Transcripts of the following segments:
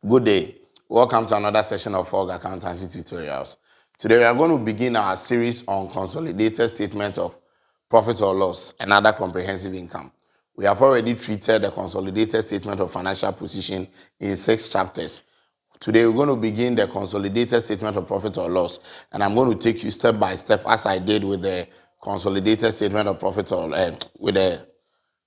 Good day. Welcome to another session of Fog Accountancy Tutorials. Today we are going to begin our series on consolidated statement of profit or loss and other comprehensive income. We have already treated the consolidated statement of financial position in 6 chapters. Today we're going to begin the consolidated statement of profit or loss, and I'm going to take you step by step as I did with the consolidated statement of profit or with the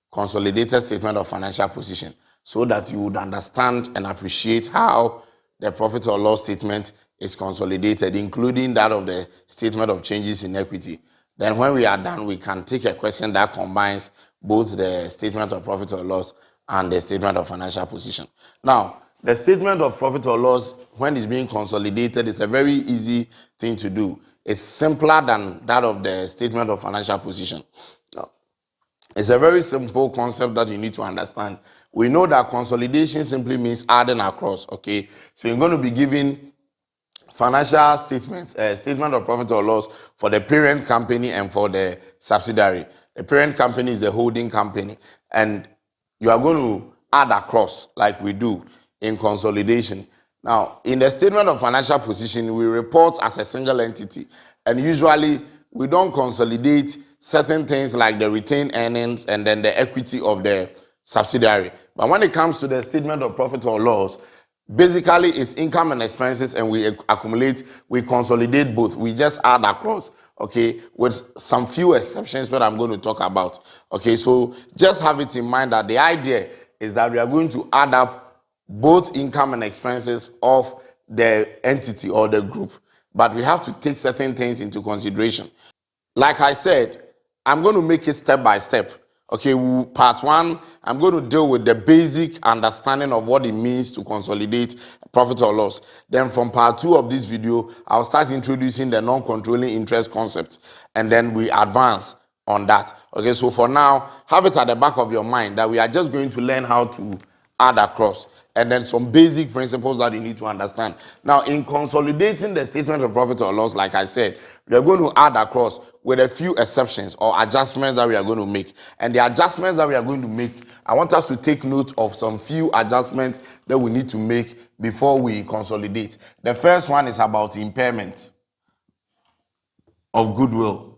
consolidated statement of financial position, so that you would understand and appreciate how the profit or loss statement is consolidated, including that of the statement of changes in equity. Then when we are done, we can take a question that combines both the statement of profit or loss and the statement of financial position. Now, the statement of profit or loss, when it's being consolidated, is a very easy thing to do. It's simpler than that of the statement of financial position. It's a very simple concept that you need to understand. We know that consolidation simply means adding across, okay? So you're going to be given financial statements, statement of profit or loss for the parent company and for the subsidiary. The parent company is the holding company, and you are going to add across like we do in consolidation. Now, in the statement of financial position, we report as a single entity, and usually we don't consolidate certain things like the retained earnings and then the equity of the subsidiary. But when it comes to the statement of profit or loss, basically it's income and expenses, and we accumulate, we consolidate both. We just add across, okay, with some few exceptions that I'm going to talk about. Okay, so just have it in mind that the idea is that we are going to add up both income and expenses of the entity or the group, but we have to take certain things into consideration. Like I said, I'm going to make it step by step. Okay, part 1, I'm going to deal with the basic understanding of what it means to consolidate profit or loss. Then from part 2 of this video, I'll start introducing the non-controlling interest concept, and then we advance on that. Okay, so for now, have it at the back of your mind that we are just going to learn how to add across, and then some basic principles that you need to understand. Now, in consolidating the statement of profit or loss, like I said, we are going to add across with a few exceptions or adjustments that we are going to make. And the adjustments that we are going to make, I want us to take note of some few adjustments that we need to make before we consolidate. The first one is about impairment of goodwill.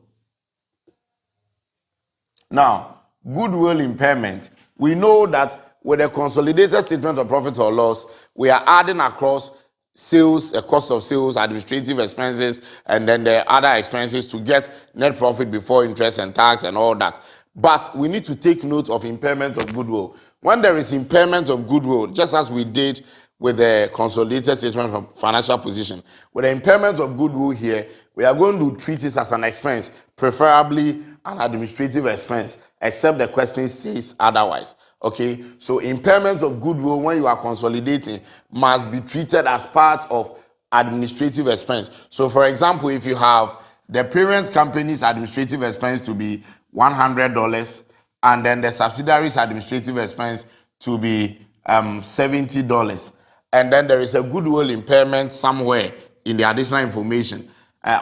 Now, goodwill impairment, we know that with a consolidated statement of profit or loss, we are adding across sales, a cost of sales, administrative expenses, and then the other expenses to get net profit before interest and tax and all that. But we need to take note of impairment of goodwill. When there is impairment of goodwill, just as we did with the consolidated statement of financial position, with the impairment of goodwill here, we are going to treat it as an expense, preferably an administrative expense, except the question says otherwise. Okay, so impairment of goodwill when you are consolidating must be treated as part of administrative expense. So for example, if you have the parent company's administrative expense to be $100 and then the subsidiary's administrative expense to be $70, and then there is a goodwill impairment somewhere in the additional information,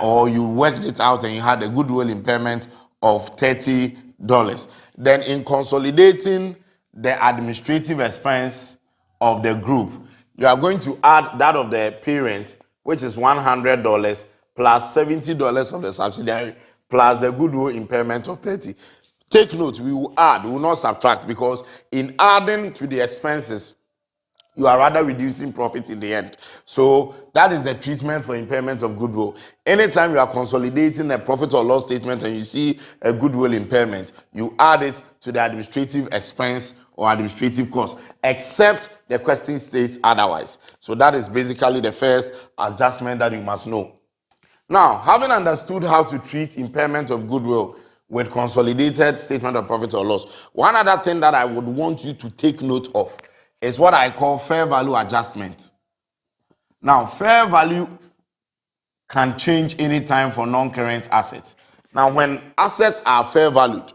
or you worked it out and you had a goodwill impairment of $30, then in consolidating the administrative expense of the group, you are going to add that of the parent, which is $100 plus $70 of the subsidiary plus the goodwill impairment of 30. Take note, we will add, we will not subtract, because in adding to the expenses, you are rather reducing profit in the end. So that is the treatment for impairment of goodwill. Anytime you are consolidating a profit or loss statement and you see a goodwill impairment, you add it to the administrative expense or administrative cost, except the question states otherwise. So that is basically the first adjustment that you must know. Now, having understood how to treat impairment of goodwill with consolidated statement of profit or loss, one other thing that I would want you to take note of is what I call fair value adjustment. Now, fair value can change anytime for non-current assets. Now, when assets are fair valued,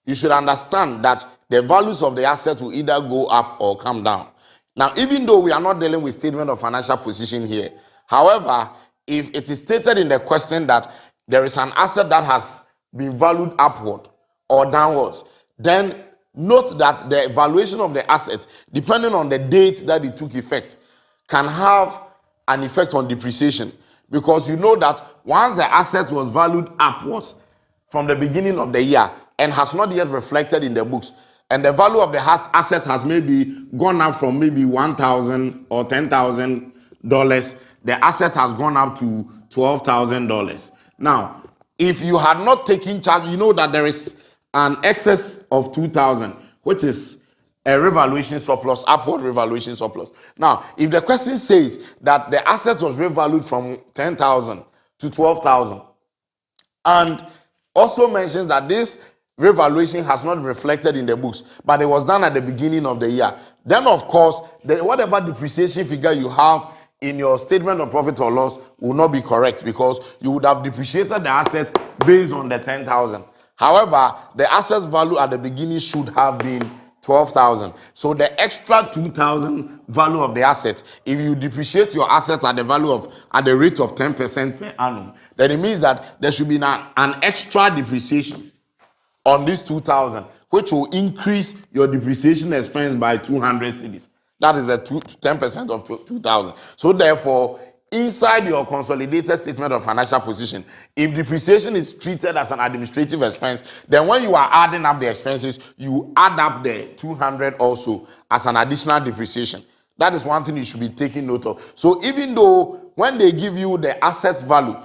you should understand that the values of the assets will either go up or come down. Now, even though we are not dealing with statement of financial position here, however, if it is stated in the question that there is an asset that has been valued upward or downwards, then note that the valuation of the asset, depending on the date that it took effect, can have an effect on depreciation, because you know that once the asset was valued upwards from the beginning of the year and has not yet reflected in the books, and the value of the asset has maybe gone up from maybe $1,000 or $10,000, the asset has gone up to $12,000. Now, if you had not taken charge, you know that there is an excess of 2,000, which is a revaluation surplus, upward revaluation surplus. Now, if the question says that the asset was revalued from 10,000 to 12,000, and also mentions that this revaluation has not reflected in the books, but it was done at the beginning of the year, then of course, whatever depreciation figure you have in your statement of profit or loss will not be correct, because you would have depreciated the asset based on the 10,000. However, the asset's value at the beginning should have been 12,000. So the extra 2,000 value of the asset, if you depreciate your assets at the rate of 10% per annum, then it means that there should be an extra depreciation on this 2,000, which will increase your depreciation expense by 200 cedis. That is the 10% of 2,000. So therefore, inside your consolidated statement of financial position, if depreciation is treated as an administrative expense, then when you are adding up the expenses, you add up the 200 also as an additional depreciation. That is one thing you should be taking note of. So even though when they give you the assets value,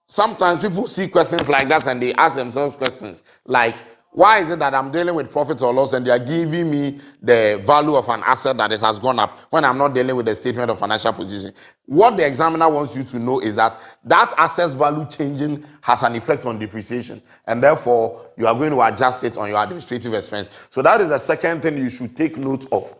sometimes people see questions like that and they ask themselves questions like, why is it that I'm dealing with profit or loss and they are giving me the value of an asset that it has gone up when I'm not dealing with the statement of financial position? What the examiner wants you to know is that that asset's value changing has an effect on depreciation, and therefore you are going to adjust it on your administrative expense. So that is the second thing you should take note of.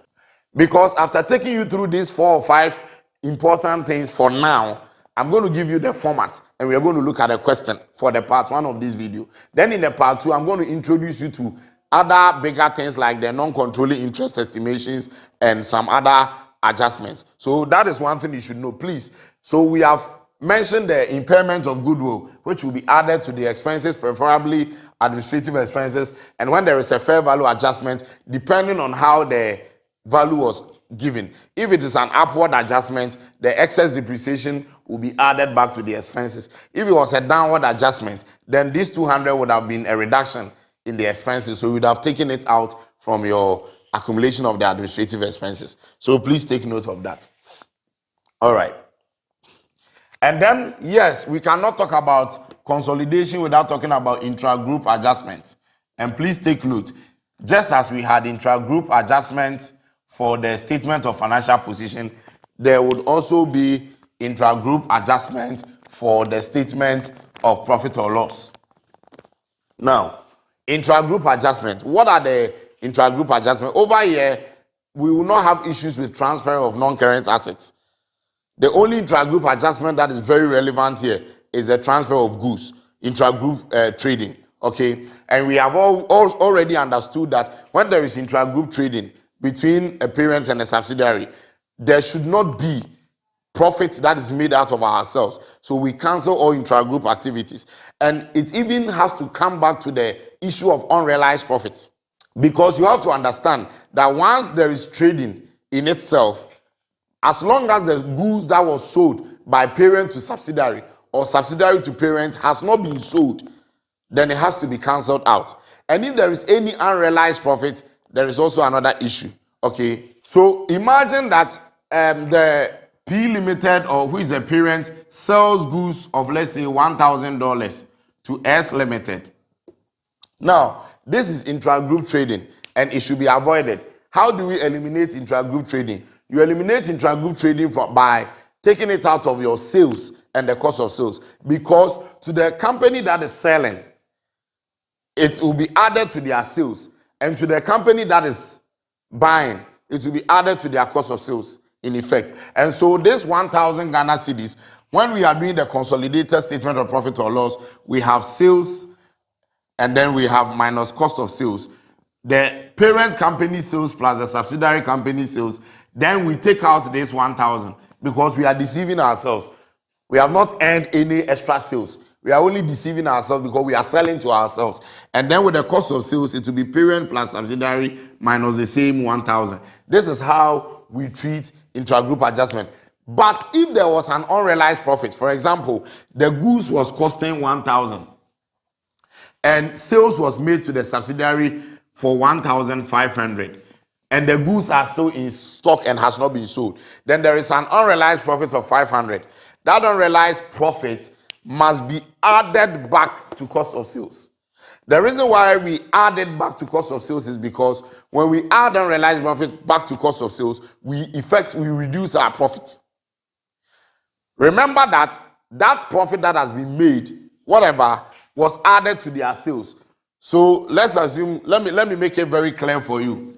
Because after taking you through these 4 or 5 important things for now, I'm going to give you the format and we are going to look at a question for the part 1 of this video. Then in the part 2, I'm going to introduce you to other bigger things like the non-controlling interest estimations and some other adjustments. So that is one thing you should know, please. So we have mentioned the impairment of goodwill, which will be added to the expenses, preferably administrative expenses. And when there is a fair value adjustment, depending on how the value was given. If it is an upward adjustment, the excess depreciation will be added back to the expenses. If it was a downward adjustment, then this 200 would have been a reduction in the expenses. So you would have taken it out from your accumulation of the administrative expenses. So please take note of that. All right. And then, yes, we cannot talk about consolidation without talking about intra-group adjustments. And please take note, just as we had intra-group adjustments for the statement of financial position, there would also be intra-group adjustment for the statement of profit or loss. Now, intra-group adjustment. What are the intra-group adjustments? Over here, we will not have issues with transfer of non-current assets. The only intra-group adjustment that is very relevant here is the transfer of goods, intra-group trading. Okay, and we have already understood that when there is intra-group trading between a parent and a subsidiary, there should not be profit that is made out of ourselves. So we cancel all intra-group activities. And it even has to come back to the issue of unrealized profits. Because you have to understand that once there is trading in itself, as long as the goods that was sold by parent to subsidiary or subsidiary to parent has not been sold, then it has to be cancelled out. And if there is any unrealized profit, there is also another issue. Okay, so imagine that the P Limited, or who is a parent, sells goods of, let's say, $1,000 to S Limited. Now, this is intra-group trading and it should be avoided. How do we eliminate intra-group trading? You eliminate intra-group trading by taking it out of your sales and the cost of sales, because to the company that is selling, it will be added to their sales, and to the company that is buying, it will be added to their cost of sales in effect. And so this 1,000 Ghana cedis, when we are doing the consolidated statement of profit or loss, we have sales and then we have minus cost of sales. The parent company sales plus the subsidiary company sales, then we take out this 1,000 because we are deceiving ourselves. We have not earned any extra sales. We are only deceiving ourselves because we are selling to ourselves. And then with the cost of sales, it will be parent plus subsidiary minus the same 1,000. This is how we treat intra-group adjustment. But if there was an unrealized profit, for example, the goods was costing 1,000 and sales was made to the subsidiary for 1,500 and the goods are still in stock and has not been sold, then there is an unrealized profit of 500. That unrealized profit must be added back to cost of sales. The reason why we add it back to cost of sales is because when we add unrealized profit back to cost of sales, we reduce our profit. Remember that profit that has been made, whatever, was added to their sales. So let's assume, let me make it very clear for you.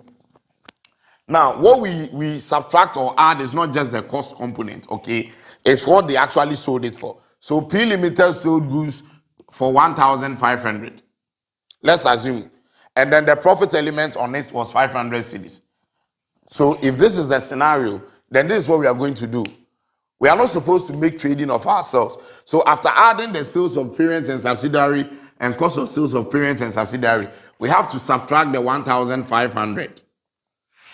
Now, what we subtract or add is not just the cost component, okay? It's what they actually sold it for. So P Limited sold goods for 1,500. Let's assume. And then the profit element on it was 500 cedis. So if this is the scenario, then this is what we are going to do. We are not supposed to make trading of ourselves. So after adding the sales of parent and subsidiary and cost of sales of parent and subsidiary, we have to subtract the 1,500,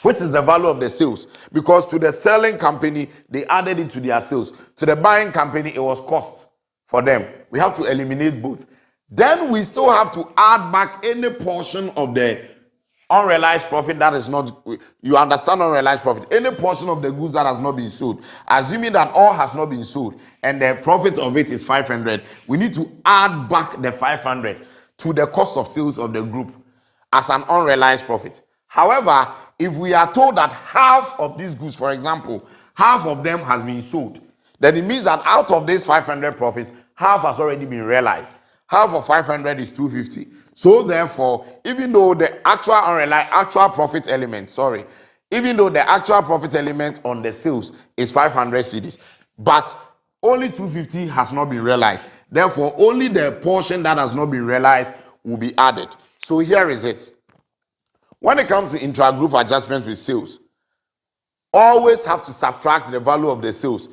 which is the value of the sales. Because to the selling company, they added it to their sales. To the buying company, it was cost for them. We have to eliminate both. Then we still have to add back any portion of the unrealized profit that is not, you understand unrealized profit, any portion of the goods that has not been sold. Assuming that all has not been sold and the profit of it is 500, we need to add back the 500 to the cost of sales of the group as an unrealized profit. However, if we are told that half of these goods, for example, half of them has been sold, then it means that out of these 500 profits, half has already been realized. Half of 500 is 250. So therefore, even though the actual profit element, even though the actual profit element on the sales is 500 cedis, but only 250 has not been realized. Therefore, only the portion that has not been realized will be added. So here is it. When it comes to intra-group adjustment with sales, always have to subtract the value of the sales,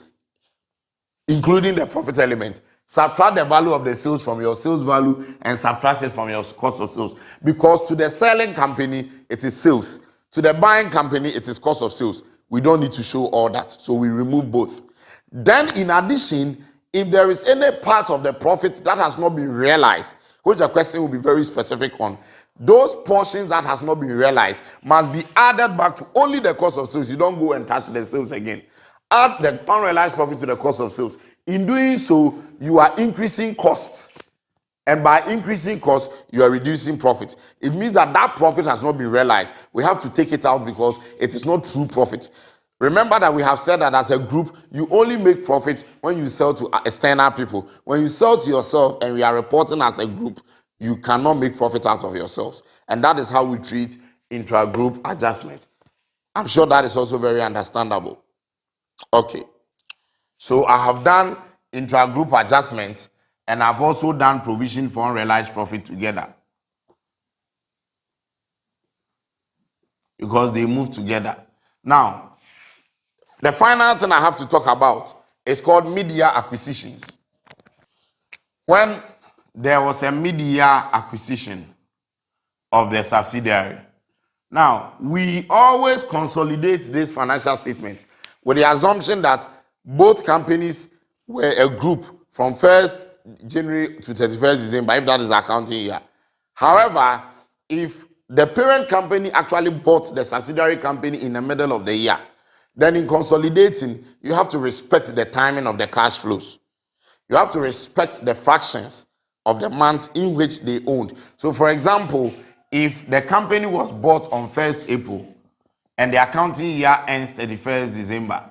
including the profit element. Subtract the value of the sales from your sales value and subtract it from your cost of sales. Because to the selling company, it is sales. To the buying company, it is cost of sales. We don't need to show all that. So we remove both. Then in addition, if there is any part of the profit that has not been realized, which the question will be very specific on, those portions that has not been realized must be added back to only the cost of sales. You don't go and touch the sales again. Add the unrealized profit to the cost of sales. In doing so, you are increasing costs. And by increasing costs, you are reducing profit. It means that that profit has not been realized. We have to take it out because it is not true profit. Remember that we have said that as a group, you only make profit when you sell to external people. When you sell to yourself and we are reporting as a group, you cannot make profit out of yourselves. And that is how we treat intra-group adjustment. I'm sure that is also very understandable. Okay. So I have done intra-group adjustment and I've also done provision for unrealized profit together. Because they move together. Now, the final thing I have to talk about is called media acquisitions. When there was a media acquisition of the subsidiary, now we always consolidate this financial statement with the assumption that both companies were a group from 1st January to 31st December, if that is accounting year. However, if the parent company actually bought the subsidiary company in the middle of the year, then in consolidating, you have to respect the timing of the cash flows. You have to respect the fractions of the months in which they owned. So for example, if the company was bought on 1st April and the accounting year ends 31st December,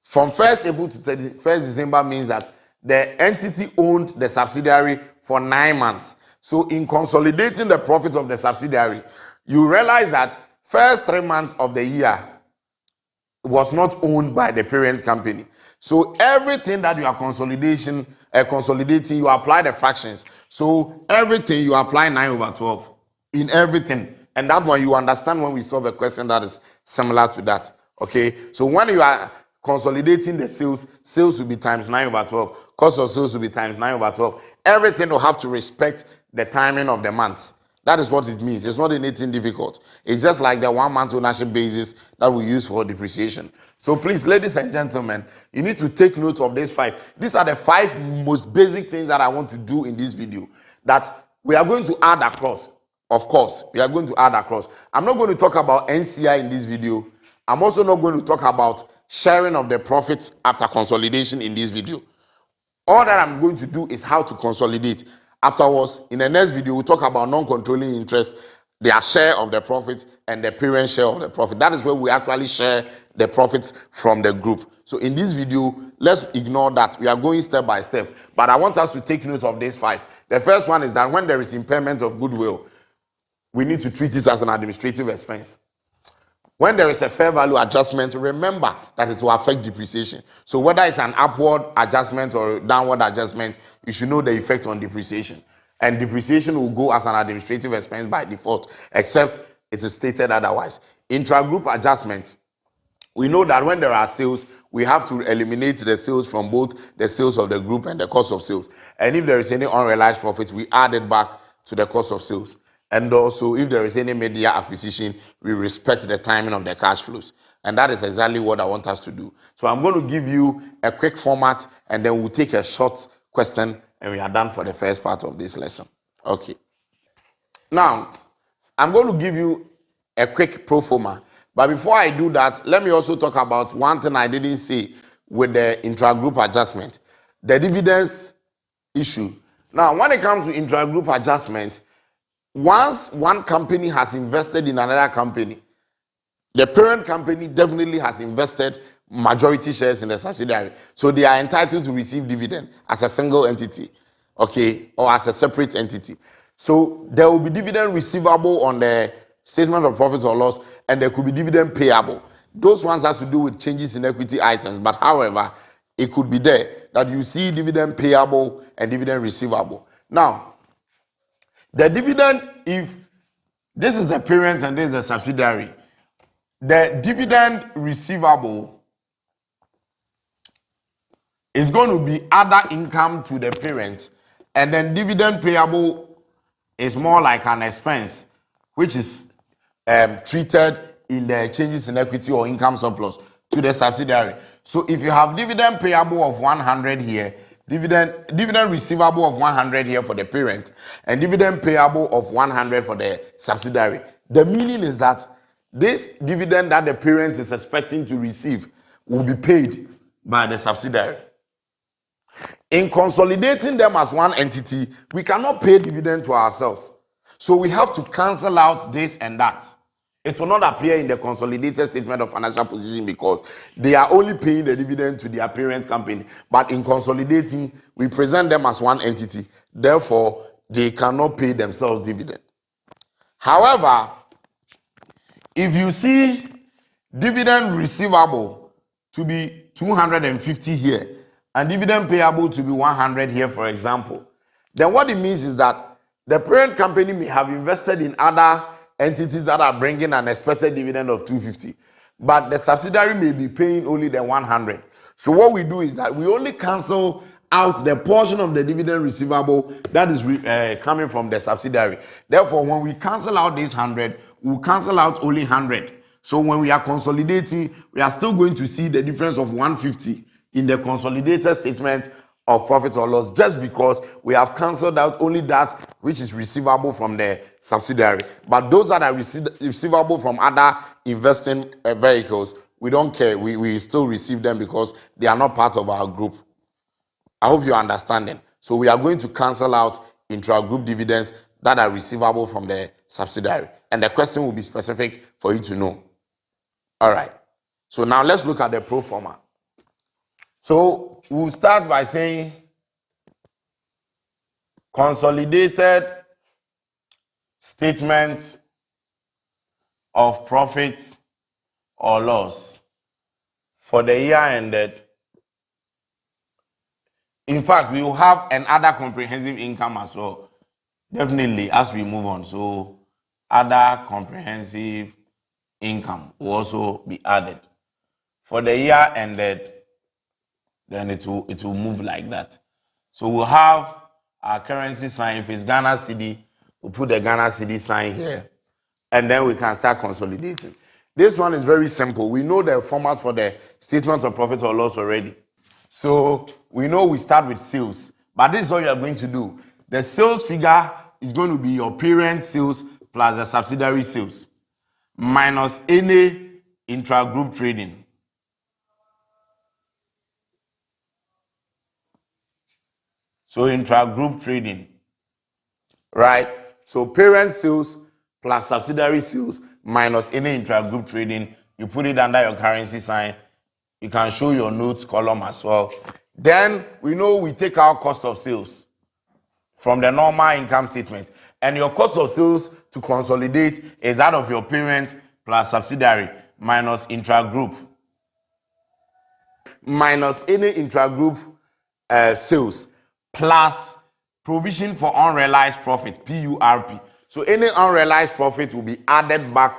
from 1st April to 31st December means that the entity owned the subsidiary for 9 months. So in consolidating the profits of the subsidiary, you realize that first 3 months of the year was not owned by the parent company. So everything that you are consolidating, you apply the fractions. So everything you apply 9/12 in everything. And that one you understand when we solve a question that is similar to that. Okay. So when you are consolidating the sales will be times 9/12. Cost of sales will be times 9/12. Everything will have to respect the timing of the months. That is what it means. It's not anything difficult. It's just like the 1 month ownership basis that we use for depreciation. So please, ladies and gentlemen, you need to take note of these 5. These are the 5 most basic things that I want to do in this video that we are going to add across. Of course, we are going to add across. I'm not going to talk about NCI in this video. I'm also not going to talk about sharing of the profits after consolidation in this video. All that I'm going to do is how to consolidate. Afterwards, in the next video, we'll talk about non-controlling interest, their share of the profit, and the parent share of the profit. That is where we actually share the profits from the group. So in this video, let's ignore that. We are going step by step. But I want us to take note of these 5. The first one is that when there is impairment of goodwill, we need to treat it as an administrative expense. When there is a fair value adjustment, remember that it will affect depreciation. So whether it's an upward adjustment or downward adjustment, you should know the effect on depreciation. And depreciation will go as an administrative expense by default, except it is stated otherwise. Intra-group adjustment. We know that when there are sales, we have to eliminate the sales from both the sales of the group and the cost of sales. And if there is any unrealized profit, we add it back to the cost of sales. And also, if there is any media acquisition, we respect the timing of the cash flows. And that is exactly what I want us to do. So I'm going to give you a quick format, and then we'll take a short question, and we are done for the first part of this lesson. Okay. Now, I'm going to give you a quick pro forma. But before I do that, let me also talk about one thing I didn't say with the intra-group adjustment, the dividends issue. Now, when it comes to intra-group adjustment, once one company has invested in another company, the parent company definitely has invested majority shares in the subsidiary. So they are entitled to receive dividend as a single entity, okay, or as a separate entity. So there will be dividend receivable on the statement of profits or loss, and there could be dividend payable. Those ones has to do with changes in equity items. But however, it could be there that you see dividend payable and dividend receivable. Now, the dividend, if this is the parent and this is the subsidiary, the dividend receivable is going to be other income to the parent, and then dividend payable is more like an expense, which is treated in the changes in equity or income surplus to the subsidiary. So if you have dividend payable of 100 here, dividend receivable of 100 here for the parent, and dividend payable of 100 for the subsidiary, the meaning is that this dividend that the parent is expecting to receive will be paid by the subsidiary. In consolidating them as one entity, we cannot pay dividend to ourselves. So we have to cancel out this and that. It will not appear in the consolidated statement of financial position because they are only paying the dividend to their parent company. But in consolidating, we present them as one entity. Therefore, they cannot pay themselves dividend. However, if you see dividend receivable to be 250 here and dividend payable to be 100 here, for example, then what it means is that the parent company may have invested in other entities that are bringing an expected dividend of 250, but the subsidiary may be paying only the 100. So what we do is that we only cancel out the portion of the dividend receivable that is coming from the subsidiary. Therefore, when we cancel out this 100, we'll cancel out only 100. So when we are consolidating, we are still going to see the difference of 150 in the consolidated statement of profit or loss, just because we have cancelled out only that which is receivable from the subsidiary. But those that are receivable from other investing vehicles, we don't care. We still receive them because they are not part of our group. I hope you're understanding. So we are going to cancel out intra-group dividends that are receivable from the subsidiary. And the question will be specific for you to know. All right. So now let's look at the pro forma. So we'll start by saying consolidated statement of profit or loss for the year ended. In fact, we will have another comprehensive income as well, definitely, as we move on. So other comprehensive income will also be added. For the year ended, then it will move like that. So we'll have our currency sign. If it's Ghana cedi, We'll put the Ghana cedi sign here, and then we can start consolidating. This one is very simple. We know the format for the statement of profit or loss already. So we know we start with sales, but this is what you are going to do. The sales figure is going to be your parent sales plus the subsidiary sales minus any intra-group trading. So intra-group trading, right? So parent sales plus subsidiary sales minus any intra-group trading. You put it under your currency sign. You can show your notes column as well. Then we know we take our cost of sales from the normal income statement. And your cost of sales to consolidate is that of your parent plus subsidiary minus intra-group. Minus any intra-group sales plus provision for unrealized profit, PURP. So any unrealized profit will be added back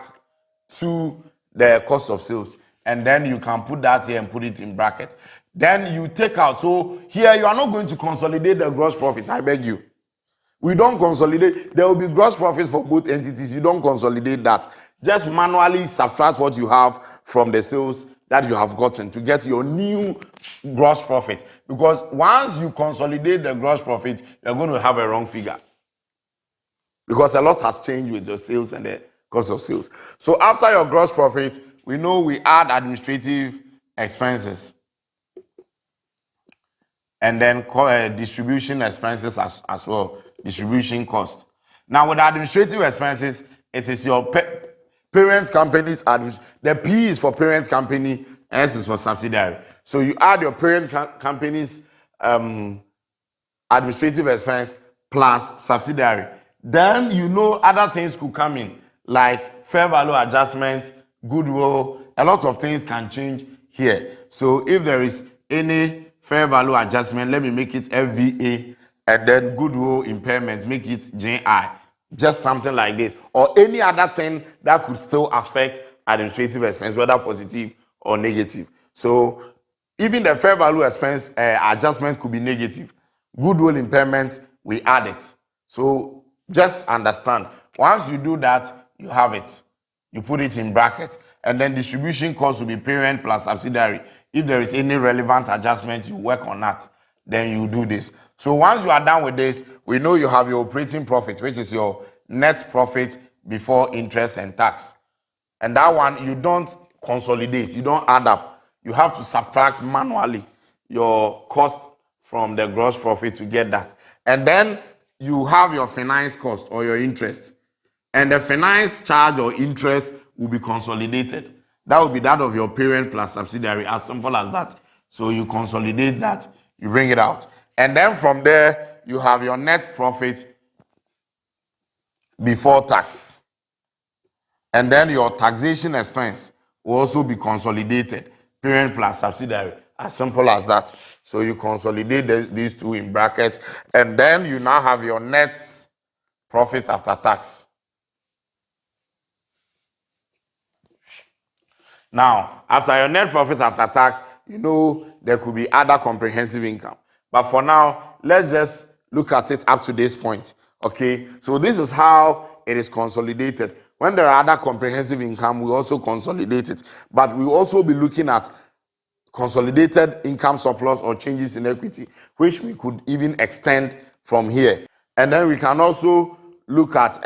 to the cost of sales. And then you can put that here and put it in bracket. Then you take out. So here you are not going to consolidate the gross profit, I beg you. We don't consolidate. There will be gross profits for both entities. You don't consolidate that. Just manually subtract what you have from the sales that you have gotten to get your new gross profit. Because once you consolidate the gross profit, you're going to have a wrong figure. Because a lot has changed with your sales and the cost of sales. So after your gross profit, we know we add administrative expenses. And then distribution expenses as well, distribution cost. Now with administrative expenses, it is your parent company's the P is for parent company, S is for subsidiary. So you add your parent company's administrative expense plus subsidiary. Then you know other things could come in, like fair value adjustment, goodwill, a lot of things can change here. So if there is any fair value adjustment, let me make it FVA, and then goodwill impairment, make it JI. Just something like this. Or any other thing that could still affect administrative expense, whether positive or negative. So even the fair value expense adjustment could be negative. Goodwill impairment, we add it. So just understand. Once you do that, you have it. You put it in bracket. And then distribution cost will be parent plus subsidiary. If there is any relevant adjustment, you work on that. Then you do this. So once you are done with this, we know you have your operating profit, which is your net profit before interest and tax. And that one, you don't consolidate. You don't add up. You have to subtract manually your cost from the gross profit to get that. And then you have your finance cost or your interest. And the finance charge or interest will be consolidated. That will be that of your parent plus subsidiary, as simple as that. So you consolidate that, you bring it out. And then from there, you have your net profit before tax. And then your taxation expense will also be consolidated, parent plus subsidiary, as simple as that. So you consolidate these two in brackets, and then you now have your net profit after tax. Now, after your net profit after tax, you know there could be other comprehensive income. But for now, let's just look at it up to this point. Okay, so this is how it is consolidated. When there are other comprehensive income, we also consolidate it. But we also be looking at consolidated income surplus or changes in equity, which we could even extend from here. And then we can also look at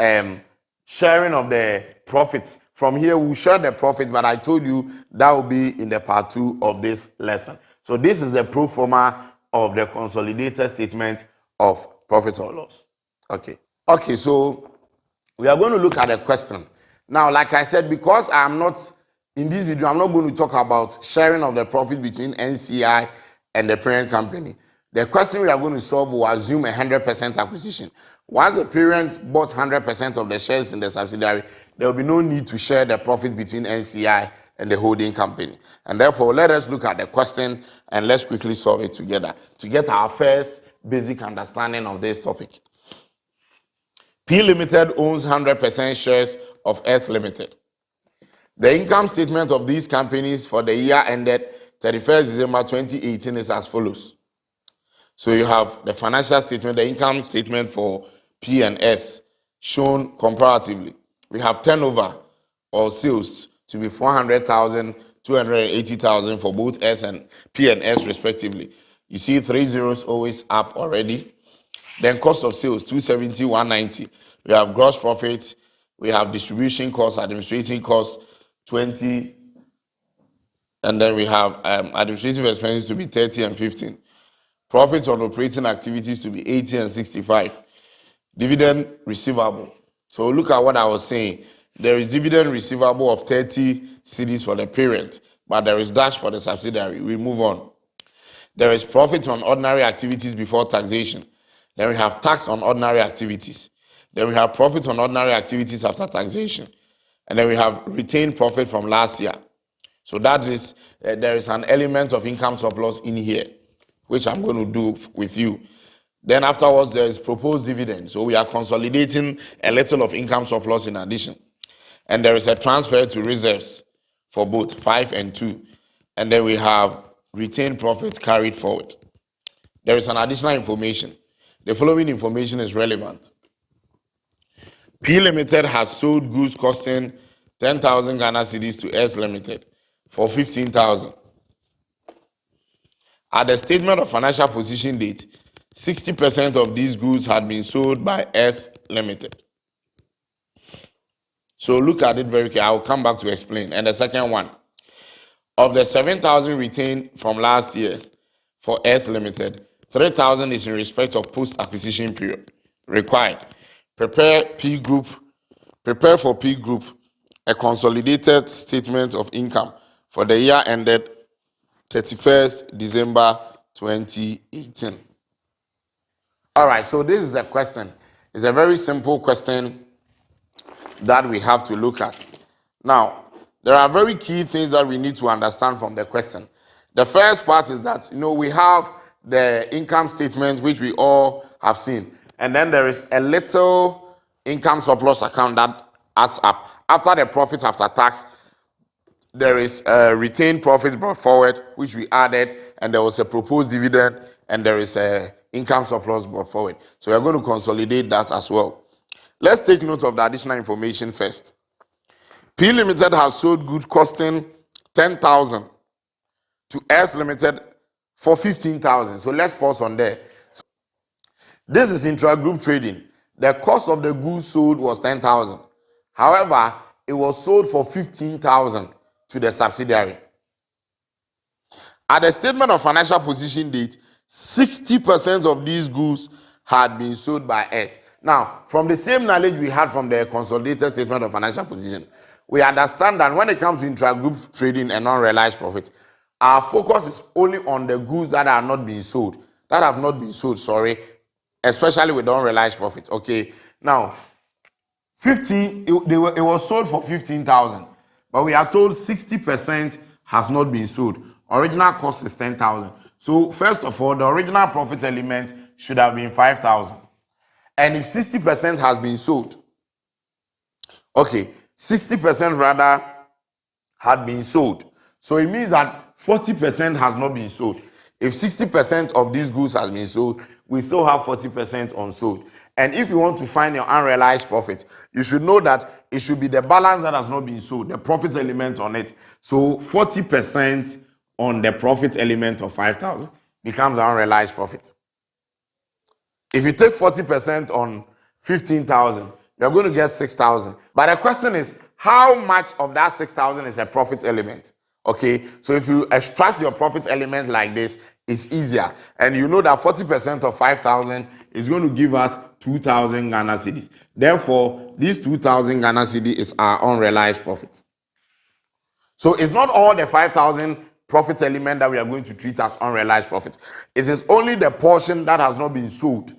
sharing of the profits. From here, we'll share the profit, but I told you that will be in the part 2 of this lesson. So this is the pro forma of the consolidated statement of profit or loss. Okay, so we are going to look at a question. Now, like I said, because I'm not, in this video, I'm not going to talk about sharing of the profit between NCI and the parent company. The question we are going to solve will assume 100% acquisition. Once the parent bought 100% of the shares in the subsidiary, there will be no need to share the profit between NCI and the holding company. And therefore, let us look at the question and let's quickly solve it together to get our first basic understanding of this topic. P Limited owns 100% shares of S Limited. The income statement of these companies for the year ended 31st December 2018 is as follows. So you have the financial statement, the income statement for P and S. shown comparatively. We have turnover or sales to be 400,000, 280,000 for both S and P and S respectively. You see 3 zeros always up already. Then cost of sales 270, 190. We have gross profit, we have distribution costs, administrative costs 20, and then we have administrative expenses to be 30 and 15. Profits on operating activities to be 80 and 65. Dividend receivable. So look at what I was saying. There is dividend receivable of 30 cedis for the parent, but there is dash for the subsidiary. We move on. There is profit on ordinary activities before taxation. Then we have tax on ordinary activities. Then we have profit on ordinary activities after taxation. And then we have retained profit from last year. So that is, there is an element of income surplus in here, which I'm going to do with you. Then afterwards, there is proposed dividend. So we are consolidating a little of income surplus in addition. And there is a transfer to reserves for both 5 and 2. And then we have retained profits carried forward. There is an additional information. The following information is relevant. P Limited has sold goods costing 10,000 Ghana cedis to S Limited for 15,000. At the statement of financial position date, 60% of these goods had been sold by S Limited. So look at it very carefully. I'll come back to explain. And the second one, of the 7,000 retained from last year for S Limited, 3,000 is in respect of post-acquisition period required. Prepare for P Group a consolidated statement of income for the year ended 31st December 2018. All right, so this is the question. It's a very simple question that we have to look at. Now, there are very key things that we need to understand from the question. The first part is that, we have the income statement, which we all have seen. And then there is a little income surplus account that adds up. After the profit after tax, there is a retained profit brought forward, which we added, and there was a proposed dividend, and there is a income surplus brought forward. So we're going to consolidate that as well. Let's take note of the additional information first. P Limited has sold goods costing 10,000 to S Limited for 15,000. So let's pause on there. This is intra-group trading. The cost of the goods sold was 10,000. However, it was sold for 15,000 to the subsidiary. At the statement of financial position date, 60% of these goods had been sold by S. Now, from the same knowledge we had from the consolidated statement of financial position, we understand that when it comes to intra-group trading and unrealized profit, our focus is only on the goods that are not being sold, especially with unrealized profits. Okay, now, it was sold for 15,000, but we are told 60% has not been sold. Original cost is 10,000. So first of all, the original profit element should have been 5,000. And if 60% has been sold, 60% rather had been sold. So it means that 40% has not been sold. If 60% of these goods has been sold, we still have 40% unsold. And if you want to find your unrealized profit, you should know that it should be the balance that has not been sold, the profit element on it. So 40% on the profit element of 5,000 becomes an unrealized profit. If you take 40% on 15,000, you're going to get 6,000. But the question is, how much of that 6,000 is a profit element? Okay, so if you extract your profit element like this, it's easier. And you know that 40% of 5,000 is going to give us 2,000 Ghana cedis. Therefore, these 2,000 Ghana cedis is our unrealized profit. So it's not all the 5,000 profit element that we are going to treat as unrealized profit. It is only the portion that has not been sold.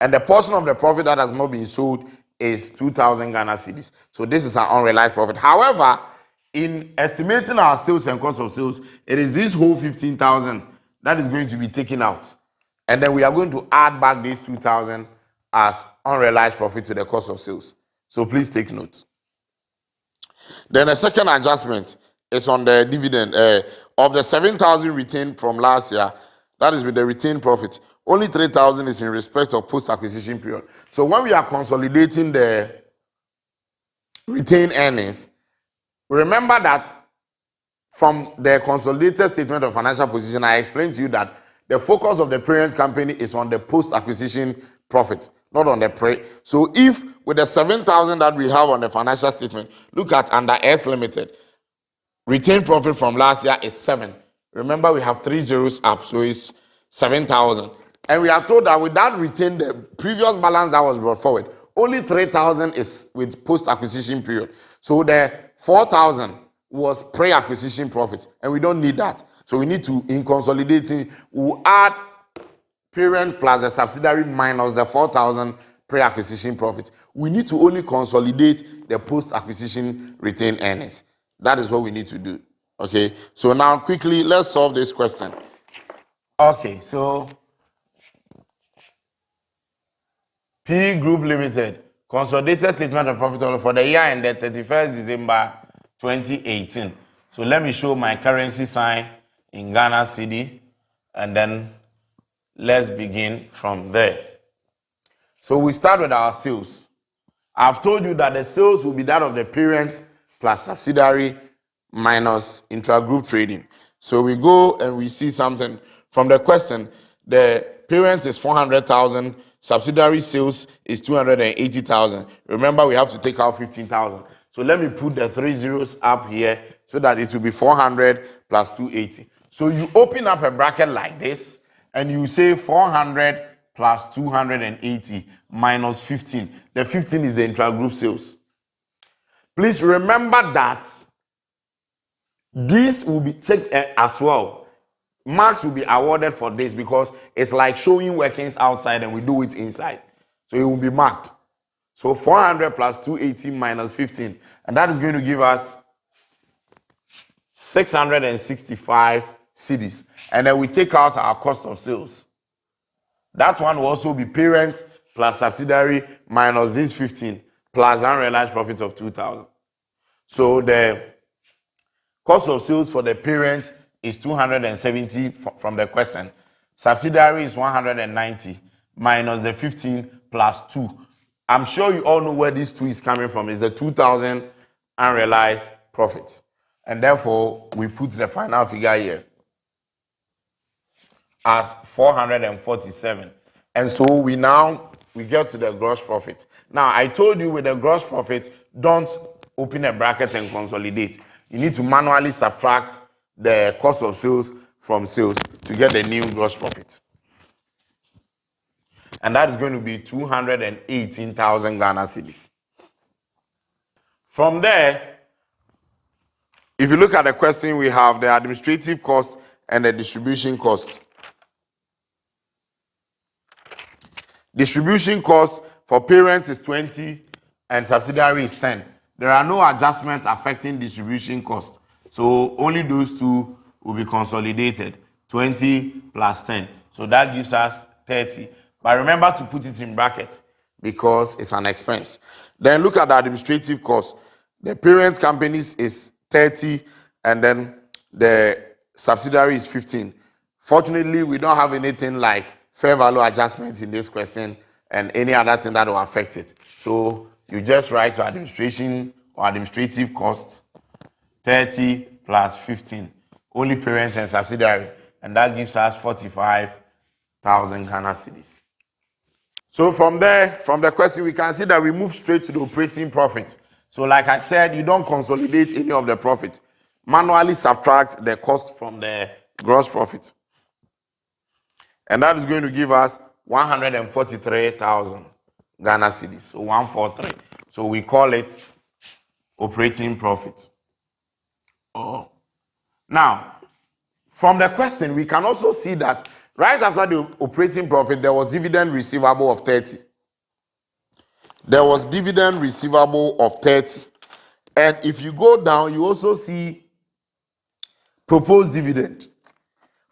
And the portion of the profit that has not been sold is 2,000 Ghana cedis. So this is our unrealized profit. However, in estimating our sales and cost of sales, it is this whole 15,000 that is going to be taken out. And then we are going to add back these 2,000 as unrealized profit to the cost of sales. So please take note. Then the second adjustment is on the dividend. Of the 7,000 retained from last year, that is with the retained profit, Only 3,000 is in respect of post-acquisition period. So when we are consolidating the retained earnings, remember that from the consolidated statement of financial position, I explained to you that the focus of the parent company is on the post-acquisition profit, not on the pre. So if with the 7,000 that we have on the financial statement, look at under S Limited, retained profit from last year is 7. Remember, we have 3 zeros up, so it's 7,000. And we are told that with that retained, the previous balance that was brought forward, only 3,000 is with post-acquisition period. So the 4,000 was pre-acquisition profit, and we don't need that. So we need to, in consolidating, we'll add parent plus the subsidiary minus the 4,000 pre-acquisition profit. We need to only consolidate the post-acquisition retained earnings. That is what we need to do. Okay, so now quickly, let's solve this question. Okay, so P Group Limited, consolidated statement of profit for the year ended 31st December 2018. So let me show my currency sign in Ghana cedi, and then let's begin from there. So we start with our sales. I've told you that the sales will be that of the parent plus subsidiary minus intra-group trading. So we go and we see something from the question. The parent is 400,000, subsidiary sales is 280,000. Remember, we have to take out 15,000. So let me put the 3 zeros up here so that it will be 400 plus 280. So you open up a bracket like this and you say 400 plus 280 minus 15. The 15 is the intra-group sales. Please remember that this will be taken as well. Marks will be awarded for this because it's like showing workings outside and we do it inside. So it will be marked. So 400 plus 280 minus 15. And that is going to give us 665 cedis. And then we take out our cost of sales. That one will also be parent plus subsidiary minus this 15 plus unrealized profit of 2,000. So the cost of sales for the parent is 270 from the question. Subsidiary is 190 minus the 15 plus 2. I'm sure you all know where this 2 is coming from. It's the 2,000 unrealized profit. And therefore, we put the final figure here as 447. And so we get to the gross profit. Now, I told you with the gross profit, don't open a bracket and consolidate. You need to manually subtract the cost of sales from sales to get the new gross profit. And that is going to be 218,000 Ghana cedis. From there, if you look at the question, we have the administrative cost and the distribution cost. Distribution cost for parents is 20 and subsidiary is 10. There are no adjustments affecting distribution cost. So only those two will be consolidated. 20 plus 10. So that gives us 30. But remember to put it in brackets because it's an expense. Then look at the administrative cost. The parent companies is 30 and then the subsidiary is 15. Fortunately, we don't have anything like fair value adjustments in this question and any other thing that will affect it. So you just write to administration or administrative cost 30 plus 15. Only parent and subsidiary. And that gives us 45,000 Ghana cedis. So from there, from the question, we can see that we move straight to the operating profit. So like I said, you don't consolidate any of the profit. Manually subtract the cost from the gross profit. And that is going to give us 143,000 Ghana cedis. So 143. So we call it operating profit. Oh. Now, from the question, we can also see that right after the operating profit, there was dividend receivable of 30. There was dividend receivable of 30. And if you go down, you also see proposed dividend.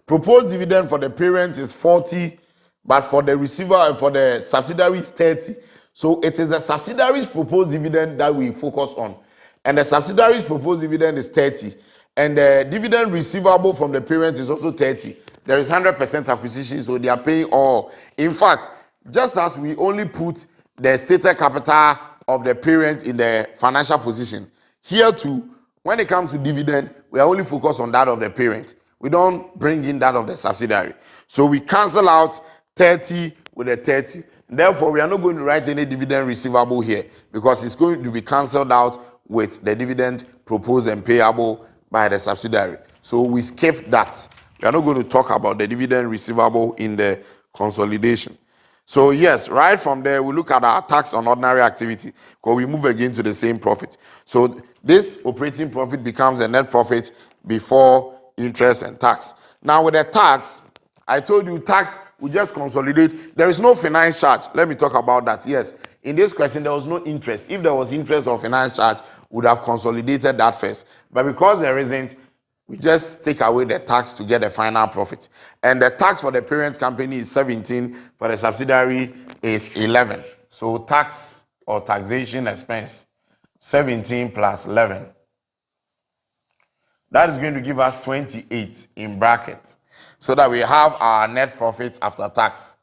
Proposed dividend for the parent is 40, but for the receiver and for the subsidiary is 30. So it is the subsidiary's proposed dividend that we focus on. And the subsidiary's proposed dividend is 30. And the dividend receivable from the parent is also 30. there is 100% acquisition, so they are paying all. In fact, just as we only put the stated capital of the parent in the financial position, here too, when it comes to dividend, we are only focused on that of the parent. We don't bring in that of the subsidiary. So we cancel out 30 with a 30. Therefore, we are not going to write any dividend receivable here because it's going to be cancelled out with the dividend proposed and payable by the subsidiary. So we skip that. We are not going to talk about the dividend receivable in the consolidation. So yes, right from there, we look at our tax on ordinary activity because we move again to the same profit. So this operating profit becomes a net profit before interest and tax. Now with the tax, I told you tax, we just consolidate. There is no finance charge. Let me talk about that. Yes, in this question, there was no interest. If there was interest or finance charge, we would have consolidated that first. But because there isn't, we just take away the tax to get the final profit. And the tax for the parent company is 17, for the subsidiary is 11. So tax or taxation expense, 17 plus 11. That is going to give us 28 in brackets, so that we have our net profit after tax.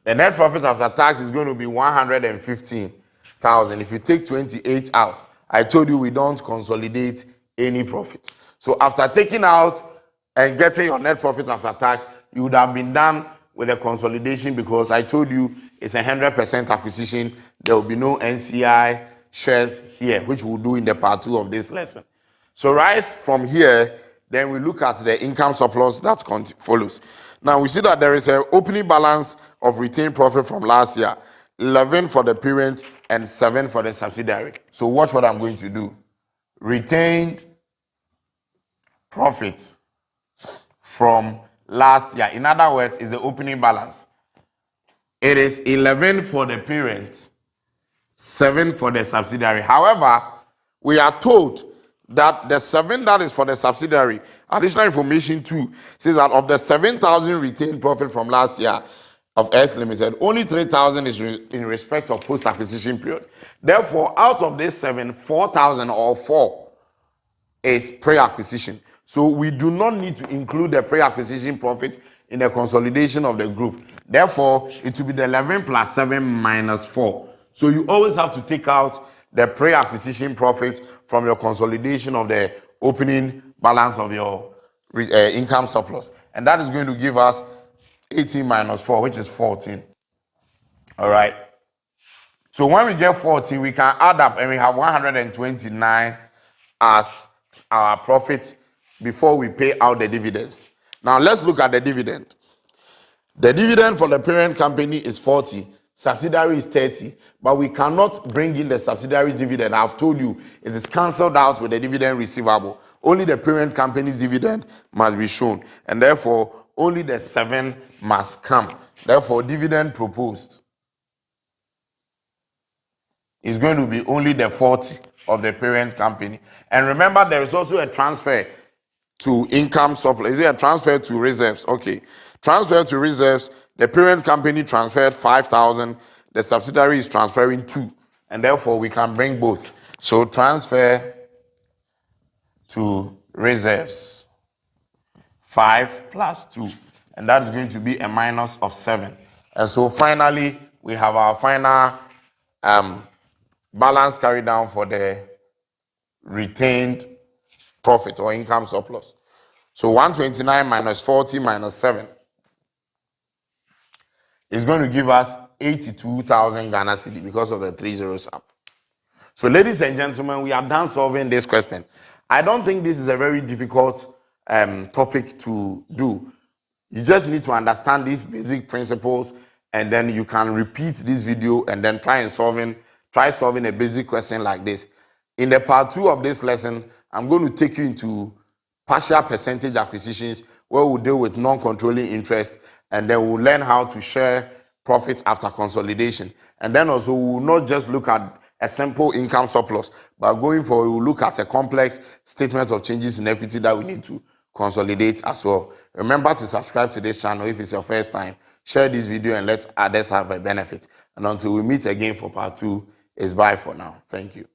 The net profit after tax is going to be 115,000. If you take 28 out, I told you we don't consolidate any profit. So after taking out and getting your net profit after tax, you would have been done with the consolidation because I told you it's 100% acquisition. There will be no NCI shares here, which we'll do in the part 2 of this lesson. So right from here, then we look at the income surplus that follows. Now we see that there is an opening balance of retained profit from last year, 11 for the parent and 7 for the subsidiary. So watch what I'm going to do. Retained profit from last year. In other words, is the opening balance. It is 11 for the parent, 7 for the subsidiary. However, we are told that the 7 that is for the subsidiary, additional information too, says that of the 7,000 retained profit from last year of S Limited, only 3,000 is in respect of post-acquisition period. Therefore, out of this 7, 4,000 or 4 is pre-acquisition. So we do not need to include the pre-acquisition profit in the consolidation of the group. Therefore, it will be the 11 plus 7 minus 4. So you always have to take out the pre-acquisition profit from your consolidation of the opening balance of your income surplus. And that is going to give us 18 minus 4, which is 14. All right. So when we get 14, we can add up and we have 129 as our profit before we pay out the dividends. Now let's look at the dividend. The dividend for the parent company is 40, subsidiary is 30, but we cannot bring in the subsidiary's dividend. I've told you it is cancelled out with the dividend receivable. Only the parent company's dividend must be shown, and therefore only the 7 must come. Therefore, dividend proposed is going to be only the 40 of the parent company. And remember, there is also a transfer to income surplus. Is it a transfer to reserves? Okay. Transfer to reserves, the parent company transferred 5,000, the subsidiary is transferring 2, and therefore we can bring both. So transfer to reserves, 5 plus 2, and that is going to be a minus of 7. And so finally, we have our final balance carried down for the retained profit or income surplus. So 129 minus 40 minus 7 is going to give us 82,000 Ghana cedi because of the 3 zeros up. So ladies and gentlemen, we are done solving this question. I don't think this is a very difficult topic to do. You just need to understand these basic principles, and then you can repeat this video and then try solving a basic question like this. In the part 2 of this lesson, I'm going to take you into partial percentage acquisitions where we'll deal with non-controlling interest, and then we'll learn how to share profits after consolidation. And then also we'll not just look at a simple income surplus, but going forward we'll look at a complex statement of changes in equity that we need to consolidate as well. Remember to subscribe to this channel if it's your first time. Share this video and let others have a benefit. And until we meet again for part 2, it's bye for now. Thank you.